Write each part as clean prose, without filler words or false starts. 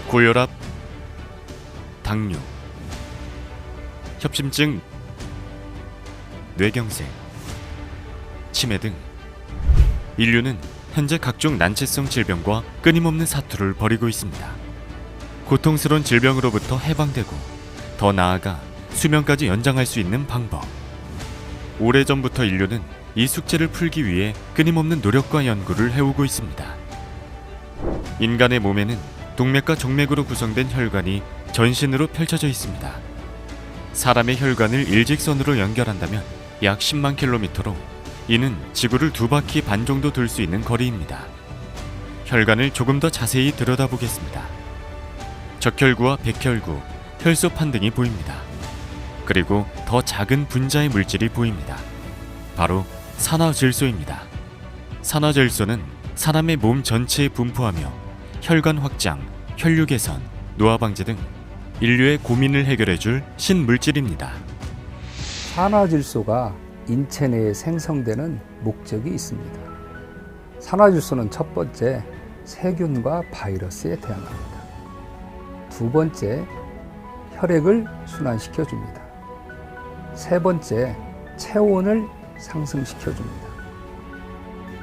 고혈압, 당뇨, 협심증, 뇌경색, 치매 등 인류는 현재 각종 난치성 질병과 끊임없는 사투를 벌이고 있습니다. 고통스러운 질병으로부터 해방되고 더 나아가 수명까지 연장할 수 있는 방법. 오래전부터 인류는 이 숙제를 풀기 위해 끊임없는 노력과 연구를 해오고 있습니다. 인간의 몸에는 동맥과 정맥으로 구성된 혈관이 전신으로 펼쳐져 있습니다. 사람의 혈관을 일직선으로 연결한다면 약 10만 킬로미터로 이는 지구를 2바퀴 반 정도 돌 수 있는 거리입니다. 혈관을 조금 더 자세히 들여다보겠습니다. 적혈구와 백혈구, 혈소판 등이 보입니다. 그리고 더 작은 분자의 물질이 보입니다. 바로 산화질소입니다. 산화질소는 사람의 몸 전체에 분포하며 혈관 확장, 혈류 개선, 노화 방지 등 인류의 고민을 해결해줄 신물질입니다. 산화질소가 인체 내에 생성되는 목적이 있습니다. 산화질소는 첫 번째, 세균과 바이러스에 대항합니다. 두 번째, 혈액을 순환시켜 줍니다. 세 번째, 체온을 상승시켜 줍니다.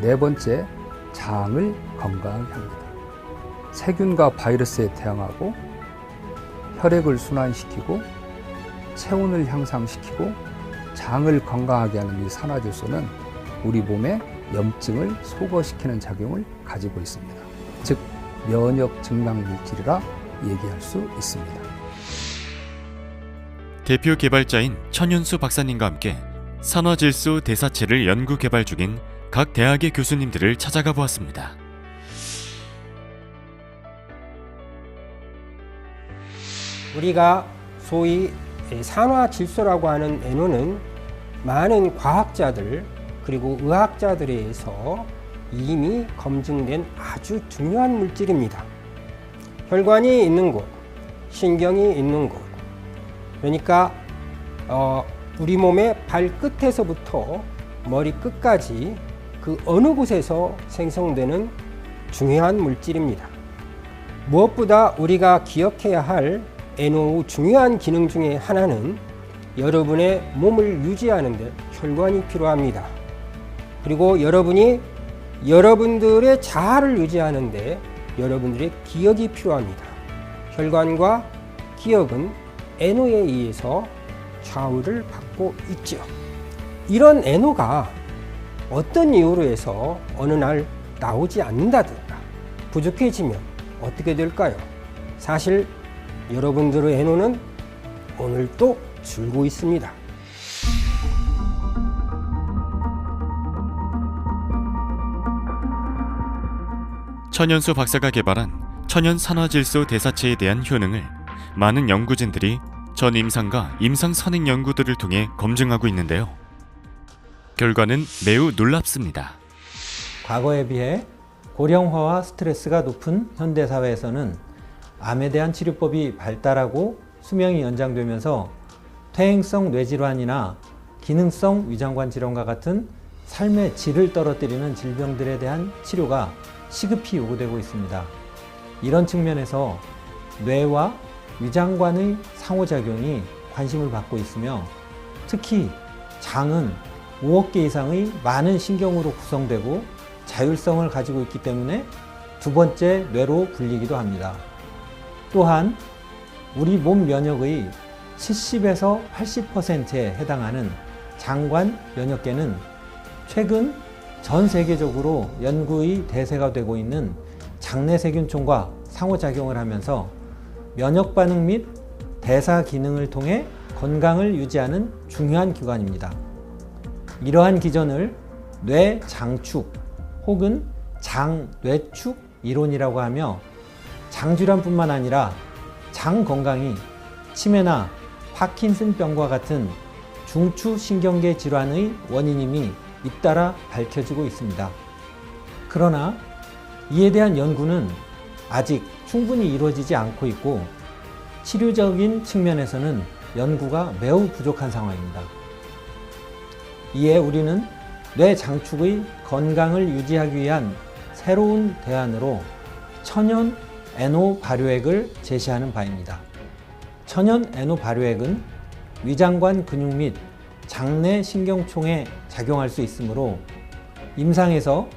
네 번째, 장을 건강하게 합니다. 세균과 바이러스에 대항하고 혈액을 순환시키고 체온을 향상시키고 장을 건강하게 하는 이 산화질소는 우리 몸의 염증을 소거시키는 작용을 가지고 있습니다. 즉 면역 증강 물질이라 얘기할 수 있습니다. 대표 개발자인 천연수 박사님과 함께 산화질소 대사체를 연구 개발 중인 각 대학의 교수님들을 찾아가 보았습니다. 우리가 소위 산화질소라고 하는 NO는 많은 과학자들 그리고 의학자들에 의해서 이미 검증된 아주 중요한 물질입니다. 혈관이 있는 곳, 신경이 있는 곳, 그러니까 우리 몸의 발끝에서부터 머리 끝까지 그 어느 곳에서 생성되는 중요한 물질입니다. 무엇보다 우리가 기억해야 할 NO 중요한 기능 중에 하나는 여러분의 몸을 유지하는 데 혈관이 필요합니다. 그리고 여러분들의 자아를 유지하는 데 여러분들의 기억이 필요합니다. 혈관과 기억은 NO에 의해서 좌우를 받고 있죠. 이런 NO가 어떤 이유로 해서 어느 날 나오지 않는다든가 부족해지면 어떻게 될까요? 사실 여러분들의 NO는 오늘도 줄고 있습니다. 천연수 박사가 개발한 천연 산화질소 대사체에 대한 효능을 많은 연구진들이 전 임상과 임상 선행 연구들을 통해 검증하고 있는데요. 결과는 매우 놀랍습니다. 과거에 비해 고령화와 스트레스가 높은 현대사회에서는 암에 대한 치료법이 발달하고 수명이 연장되면서 퇴행성 뇌질환이나 기능성 위장관 질환과 같은 삶의 질을 떨어뜨리는 질병들에 대한 치료가 시급히 요구되고 있습니다. 이런 측면에서 뇌와 위장관의 상호작용이 관심을 받고 있으며 특히 장은 5억 개 이상의 많은 신경으로 구성되고 자율성을 가지고 있기 때문에 두 번째 뇌로 불리기도 합니다. 또한 우리 몸 면역의 70에서 80%에 해당하는 장관 면역계는 최근 전 세계적으로 연구의 대세가 되고 있는 장내세균총과 상호작용을 하면서 면역 반응 및 대사 기능을 통해 건강을 유지하는 중요한 기관입니다. 이러한 기전을 뇌장축 혹은 장뇌축 이론이라고 하며 장질환뿐만 아니라 장 건강이 치매나 파킨슨병과 같은 중추신경계 질환의 원인임이 잇따라 밝혀지고 있습니다. 그러나 이에 대한 연구는 아직 충분히 이루어지지 않고 있고 치료적인 측면에서는 연구가 매우 부족한 상황입니다. 이에 우리는 뇌장축의 건강을 유지하기 위한 새로운 대안으로 천연 NO 발효액을 제시하는 바입니다. 천연 NO 발효액은 위장관 근육 및 장내 신경총에 작용할 수 있으므로 임상에서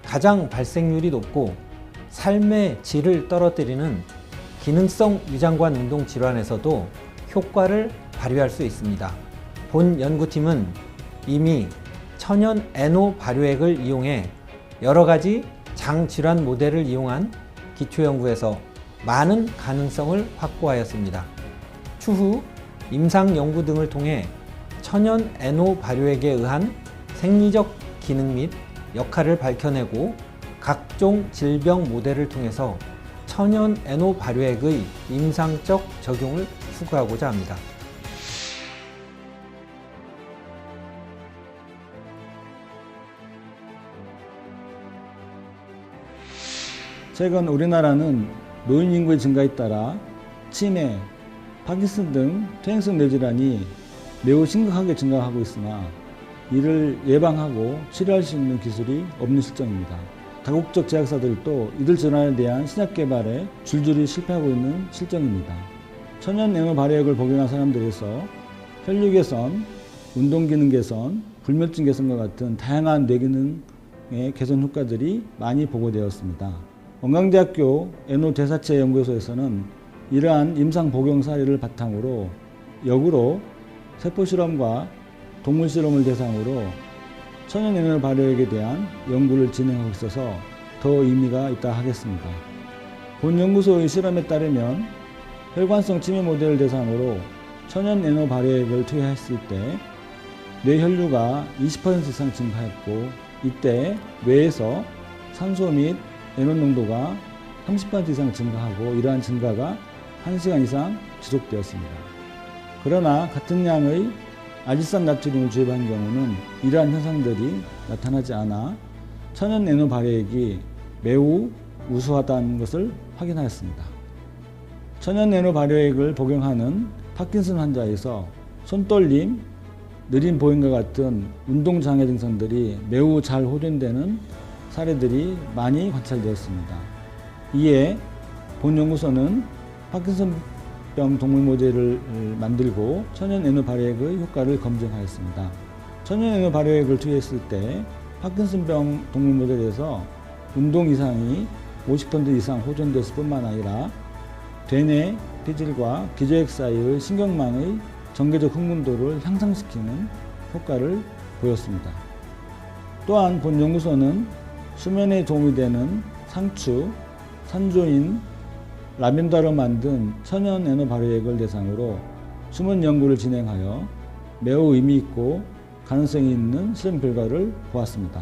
가장 발생률이 높고 삶의 질을 떨어뜨리는 기능성 위장관 운동 질환에서도 효과를 발휘할 수 있습니다. 본 연구팀은 이미 천연 NO 발효액을 이용해 여러 가지 장 질환 모델을 이용한 기초 연구에서 많은 가능성을 확보하였습니다. 추후 임상 연구 등을 통해 천연 NO 발효액에 의한 생리적 기능 및 역할을 밝혀내고 각종 질병 모델을 통해서 천연 NO 발효액의 임상적 적용을 추구하고자 합니다. 최근 우리나라는 노인 인구의 증가에 따라 치매, 파킨슨 등 퇴행성 뇌질환이 매우 심각하게 증가하고 있으나 이를 예방하고 치료할 수 있는 기술이 없는 실정입니다. 다국적 제약사들도 이들 질환에 대한 신약 개발에 줄줄이 실패하고 있는 실정입니다. 천연 NO 발효액을 복용한 사람들에서 혈류 개선, 운동 기능 개선, 불면증 개선과 같은 다양한 뇌 기능의 개선 효과들이 많이 보고되었습니다. 원광대학교 NO 대사체 연구소에서는 이러한 임상 복용 사례를 바탕으로 역으로 세포 실험과 동물 실험을 대상으로 천연 NO 발효액에 대한 연구를 진행하고 있어서 더 의미가 있다 하겠습니다. 본 연구소의 실험에 따르면 혈관성 치매 모델을 대상으로 천연 NO 발효액을 투여했을 때 뇌 혈류가 20% 이상 증가했고, 이때 뇌에서 산소 및 NO 농도가 30% 이상 증가하고 이러한 증가가 1시간 이상 지속되었습니다. 그러나 같은 양의 아질산 나트륨을 주입한 경우는 이러한 현상들이 나타나지 않아 천연 NO 발효액이 매우 우수하다는 것을 확인하였습니다. 천연 NO 발효액을 복용하는 파킨슨 환자에서 손떨림, 느린 보행과 같은 운동장애 증상들이 매우 잘 호전되는 사례들이 많이 관찰되었습니다. 이에 본 연구소는 파킨슨병 동물 모델을 만들고 천연 NO 발효액의 효과를 검증하였습니다. 천연 NO 발효액을 투여했을 때 파킨슨병 동물 모델에서 운동 이상이 50% 이상 호전됐을 뿐만 아니라 대뇌 피질과 기저핵 사이의 신경망의 전개적 흥분도를 향상시키는 효과를 보였습니다. 또한 본 연구소는 수면에 도움이 되는 상추, 산조인, 라벤더로 만든 천연 NO 발효액을 대상으로 수면 연구를 진행하여 매우 의미 있고 가능성이 있는 실험 결과를 보았습니다.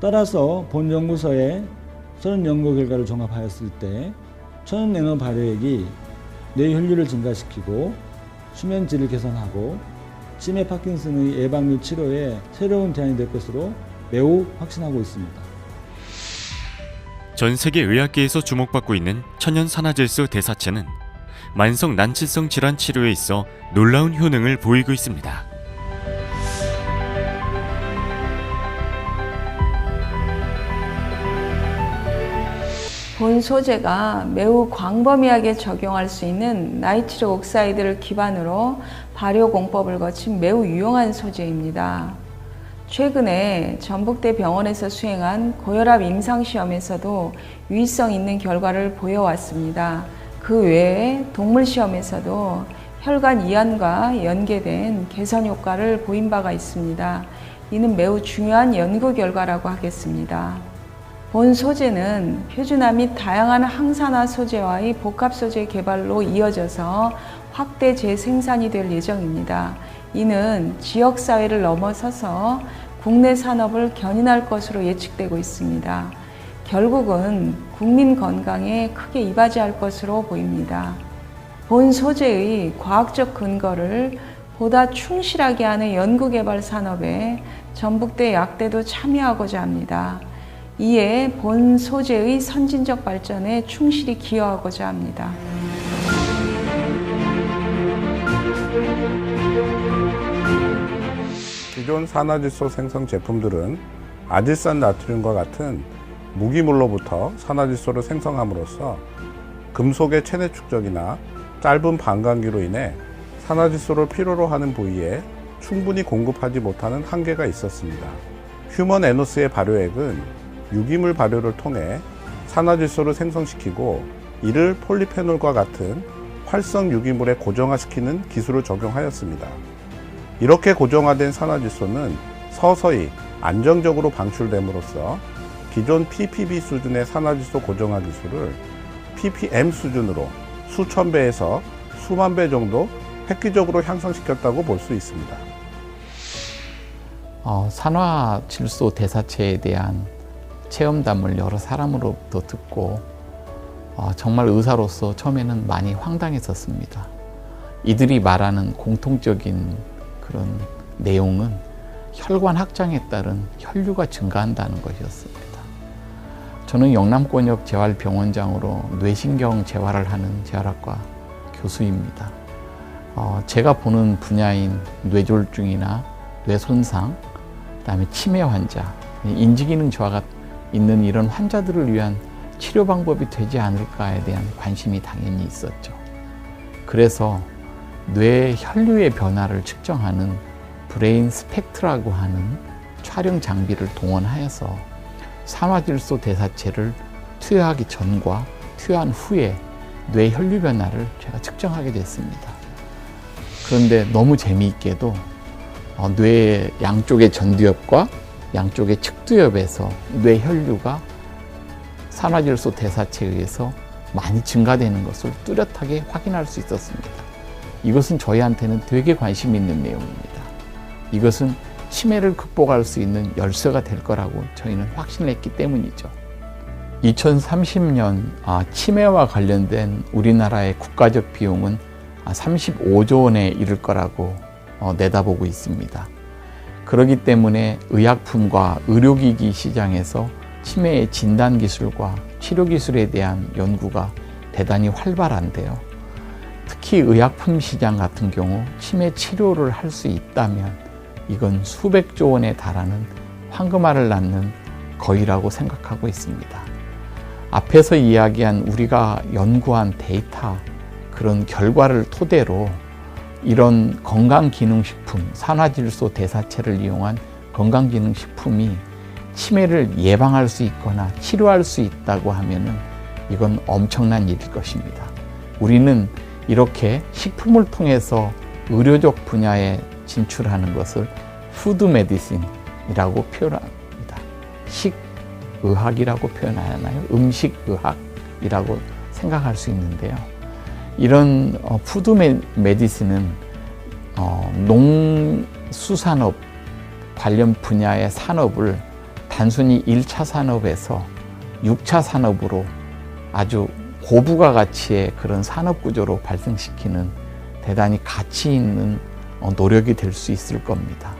따라서 본 연구소의 서른 연구 결과를 종합하였을 때 천연 NO 발효액이 뇌 혈류를 증가시키고 수면 질을 개선하고 치매 파킨슨의 예방 및 치료에 새로운 대안이 될 것으로 매우 확신하고 있습니다. 전 세계 의학계에서 주목받고 있는 천연 산화질소 대사체는 만성 난치성 질환 치료에 있어 놀라운 효능을 보이고 있습니다. 본 소재가 매우 광범위하게 적용할 수 있는 나이트로 옥사이드를 기반으로 발효 공법을 거친 매우 유용한 소재입니다. 최근에 전북대 병원에서 수행한 고혈압 임상시험에서도 유의성 있는 결과를 보여왔습니다. 그 외에 동물시험에서도 혈관 이완과 연계된 개선 효과를 보인 바가 있습니다. 이는 매우 중요한 연구 결과라고 하겠습니다. 본 소재는 표준화 및 다양한 항산화 소재와의 복합 소재 개발로 이어져서 확대 재생산이 될 예정입니다. 이는 지역사회를 넘어서서 국내 산업을 견인할 것으로 예측되고 있습니다. 결국은 국민 건강에 크게 이바지할 것으로 보입니다. 본 소재의 과학적 근거를 보다 충실하게 하는 연구개발 산업에 전북대 약대도 참여하고자 합니다. 이에 본 소재의 선진적 발전에 충실히 기여하고자 합니다. 기존 산화질소 생성 제품들은 아질산 나트륨과 같은 무기물로부터 산화질소를 생성함으로써 금속의 체내 축적이나 짧은 반감기로 인해 산화질소를 필요로 하는 부위에 충분히 공급하지 못하는 한계가 있었습니다. 휴먼 에노스의 발효액은 유기물 발효를 통해 산화질소를 생성시키고 이를 폴리페놀과 같은 활성 유기물에 고정화시키는 기술을 적용하였습니다. 이렇게 고정화된 산화질소는 서서히 안정적으로 방출됨으로써 기존 PPB 수준의 산화질소 고정화 기술을 ppm 수준으로 수천 배에서 수만 배 정도 획기적으로 향상시켰다고 볼 수 있습니다. 산화질소 대사체에 대한 체험담을 여러 사람으로부터 듣고 정말 의사로서 처음에는 많이 황당했었습니다. 이들이 말하는 공통적인 그런 내용은 혈관 확장에 따른 혈류가 증가한다는 것이었습니다. 저는 영남권역 재활병원장으로 뇌신경 재활을 하는 재활학과 교수입니다. 제가 보는 분야인 뇌졸중이나 뇌손상, 그다음에 치매 환자, 인지기능 저하가 있는 이런 환자들을 위한 치료 방법이 되지 않을까에 대한 관심이 당연히 있었죠. 그래서 뇌 혈류의 변화를 측정하는 브레인 스펙트라고 하는 촬영 장비를 동원하여서 산화질소 대사체를 투여하기 전과 투여한 후에 뇌 혈류 변화를 제가 측정하게 됐습니다. 그런데 너무 재미있게도 뇌의 양쪽의 전두엽과 양쪽의 측두엽에서 뇌 혈류가 산화질소 대사체에 의해서 많이 증가되는 것을 뚜렷하게 확인할 수 있었습니다. 이것은 저희한테는 되게 관심 있는 내용입니다. 이것은 치매를 극복할 수 있는 열쇠가 될 거라고 저희는 확신했기 때문이죠. 2030년 치매와 관련된 우리나라의 국가적 비용은 35조 원에 이를 거라고 내다보고 있습니다. 그렇기 때문에 의약품과 의료기기 시장에서 치매의 진단기술과 치료기술에 대한 연구가 대단히 활발한데요. 특히 의약품 시장 같은 경우 치매 치료를 할 수 있다면 이건 수백조 원에 달하는 황금알을 낳는 거위라고 생각하고 있습니다. 앞에서 이야기한 우리가 연구한 데이터, 그런 결과를 토대로 이런 건강기능식품, 산화질소 대사체를 이용한 건강기능식품이 치매를 예방할 수 있거나 치료할 수 있다고 하면은 이건 엄청난 일일 것입니다. 우리는 이렇게 식품을 통해서 의료적 분야에 진출하는 것을 푸드 메디신이라고 표현합니다. 식의학이라고 표현하나요? 음식의학이라고 생각할 수 있는데요. 이런 푸드 메디신은 농수산업 관련 분야의 산업을 단순히 1차 산업에서 6차 산업으로 아주 고부가 가치의 그런 산업 구조로 발생시키는 대단히 가치 있는 노력이 될 수 있을 겁니다.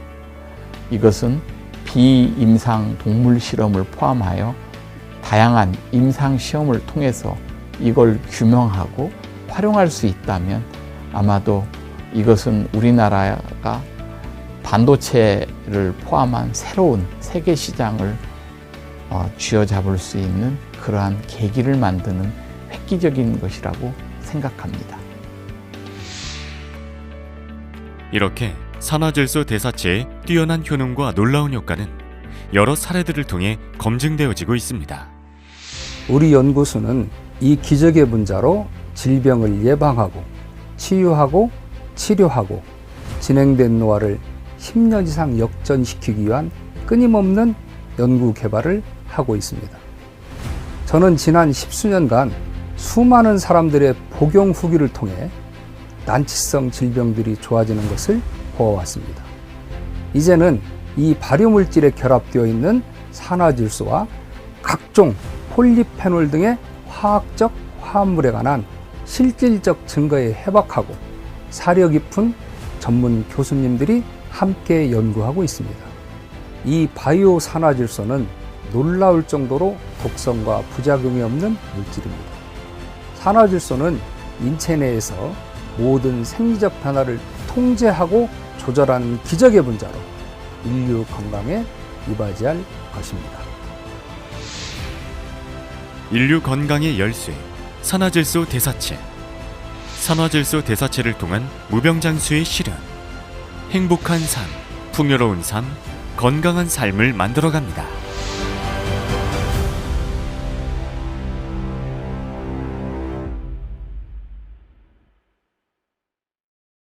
이것은 비임상 동물 실험을 포함하여 다양한 임상 시험을 통해서 이걸 규명하고 활용할 수 있다면 아마도 이것은 우리나라가 반도체를 포함한 새로운 세계 시장을 쥐어잡을 수 있는 그러한 계기를 만드는 획기적인 것이라고 생각합니다. 이렇게 산화질소 대사체의 뛰어난 효능과 놀라운 효과는 여러 사례들을 통해 검증되어지고 있습니다. 우리 연구소는 이 기적의 분자로 질병을 예방하고 치유하고 치료하고 진행된 노화를 10년 이상 역전시키기 위한 끊임없는 연구 개발을 하고 있습니다. 저는 지난 10수년간 수많은 사람들의 복용 후기를 통해 난치성 질병들이 좋아지는 것을 보아왔습니다. 이제는 이 발효물질에 결합되어 있는 산화질소와 각종 폴리페놀 등의 화학적 화합물에 관한 실질적 증거에 해박하고 사려 깊은 전문 교수님들이 함께 연구하고 있습니다. 이 바이오 산화질소는 놀라울 정도로 독성과 부작용이 없는 물질입니다. 산화질소는 인체 내에서 모든 생리적 변화를 통제하고 조절하는 기적의 분자로 인류 건강에 이바지할 것입니다. 인류 건강의 열쇠, 산화질소 대사체. 산화질소 대사체를 통한 무병장수의 실현. 행복한 삶, 풍요로운 삶, 건강한 삶을 만들어갑니다.